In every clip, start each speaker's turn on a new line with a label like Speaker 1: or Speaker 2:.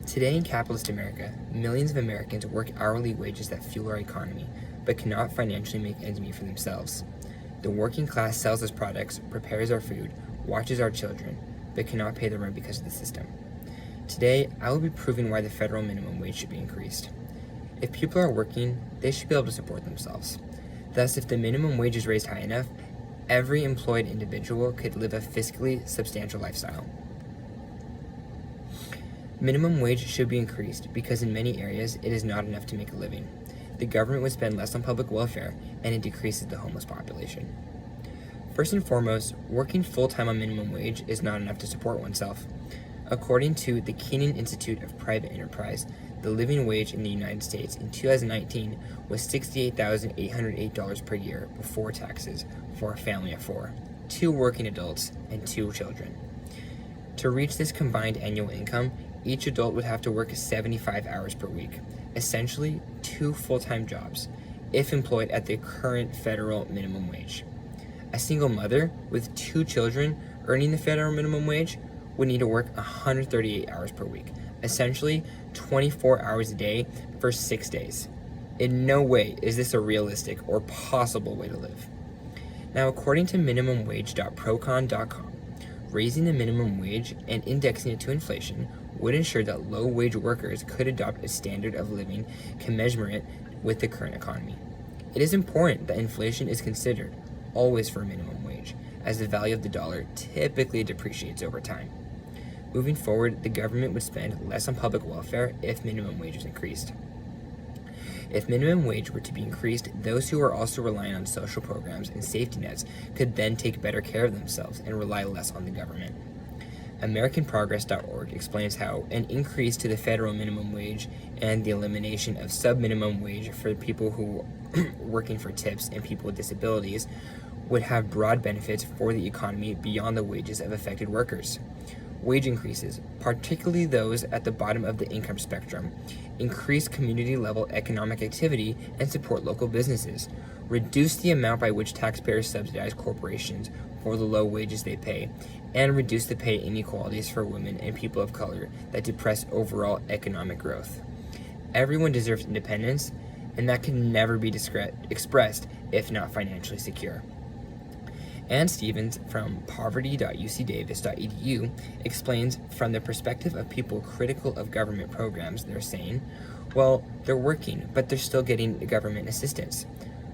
Speaker 1: Today in capitalist America, millions of Americans work hourly wages that fuel our economy, but cannot financially make ends meet for themselves. The working class sells us products, prepares our food, watches our children, but cannot pay the rent because of the system. Today, I will be proving why the federal minimum wage should be increased. If people are working, they should be able to support themselves. Thus, if the minimum wage is raised high enough, every employed individual could live a fiscally substantial lifestyle. Minimum wage should be increased because in many areas it is not enough to make a living. The government would spend less on public welfare and it decreases the homeless population. First and foremost, working full-time on minimum wage is not enough to support oneself. According to the Keenan Institute of Private Enterprise, the living wage in the United States in 2019 was $68,808 per year before taxes for a family of 4, 2 working adults, and 2 children. To reach this combined annual income, each adult would have to work 75 hours per week, essentially 2 full-time jobs, if employed at the current federal minimum wage. A single mother with 2 children earning the federal minimum wage would need to work 138 hours per week, essentially 24 hours a day for 6 days. In no way is this a realistic or possible way to live. Now, according to minimumwage.procon.com, raising the minimum wage and indexing it to inflation would ensure that low-wage workers could adopt a standard of living commensurate with the current economy. It is important that inflation is considered always for minimum wage, as the value of the dollar typically depreciates over time. Moving forward, the government would spend less on public welfare if minimum wage is increased. If minimum wage were to be increased, those who are also relying on social programs and safety nets could then take better care of themselves and rely less on the government. AmericanProgress.org explains how an increase to the federal minimum wage and the elimination of sub-minimum wage for people who are working for tips and people with disabilities would have broad benefits for the economy beyond the wages of affected workers. Wage increases, particularly those at the bottom of the income spectrum, increase community-level economic activity and support local businesses, reduce the amount by which taxpayers subsidize corporations for the low wages they pay, and reduce the pay inequalities for women and people of color that depress overall economic growth. Everyone deserves independence, and that can never be expressed if not financially secure. Ann Stevens from poverty.ucdavis.edu explains from the perspective of people critical of government programs, they're saying, well, they're working, but they're still getting government assistance.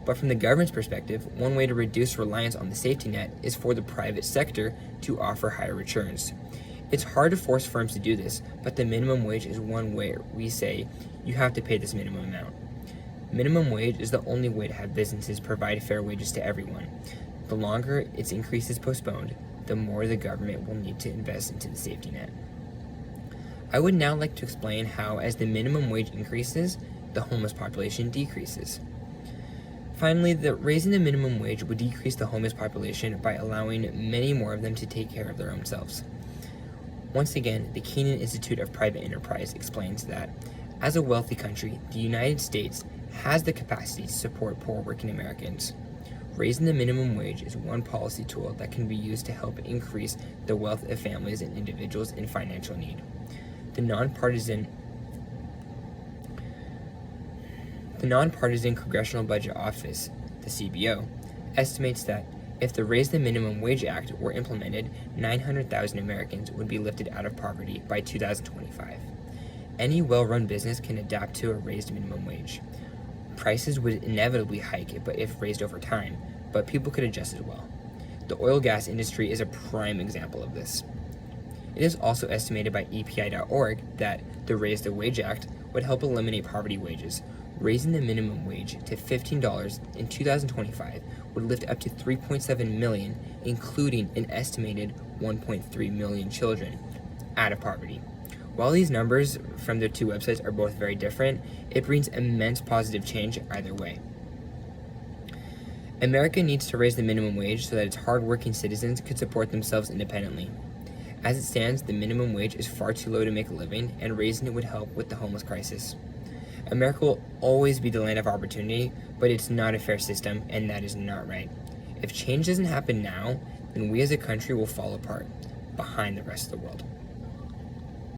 Speaker 1: But from the government's perspective, one way to reduce reliance on the safety net is for the private sector to offer higher returns. It's hard to force firms to do this, but the minimum wage is one way we say you have to pay this minimum amount. Minimum wage is the only way to have businesses provide fair wages to everyone. The longer its increase is postponed, the more the government will need to invest into the safety net. I would now like to explain how, as the minimum wage increases, the homeless population decreases. Finally, raising the minimum wage would decrease the homeless population by allowing many more of them to take care of their own selves. Once again, the Keenan Institute of Private Enterprise explains that, as a wealthy country, the United States has the capacity to support poor working Americans. Raising the minimum wage is one policy tool that can be used to help increase the wealth of families and individuals in financial need. The nonpartisan Congressional Budget Office, the CBO, estimates that if the Raise the Minimum Wage Act were implemented, 900,000 Americans would be lifted out of poverty by 2025. Any well-run business can adapt to a raised minimum wage. Prices would inevitably hike if raised over time, but people could adjust as well. The oil gas industry is a prime example of this. It is also estimated by EPI.org that the Raise the Wage Act would help eliminate poverty wages. Raising the minimum wage to $15 in 2025 would lift up to 3.7 million, including an estimated 1.3 million children, out of poverty. While these numbers from the two websites are both very different, it brings immense positive change either way. America needs to raise the minimum wage so that its hardworking citizens could support themselves independently. As it stands, the minimum wage is far too low to make a living, and raising it would help with the homeless crisis. America will always be the land of opportunity, but it's not a fair system, and that is not right. If change doesn't happen now, then we as a country will fall apart behind the rest of the world.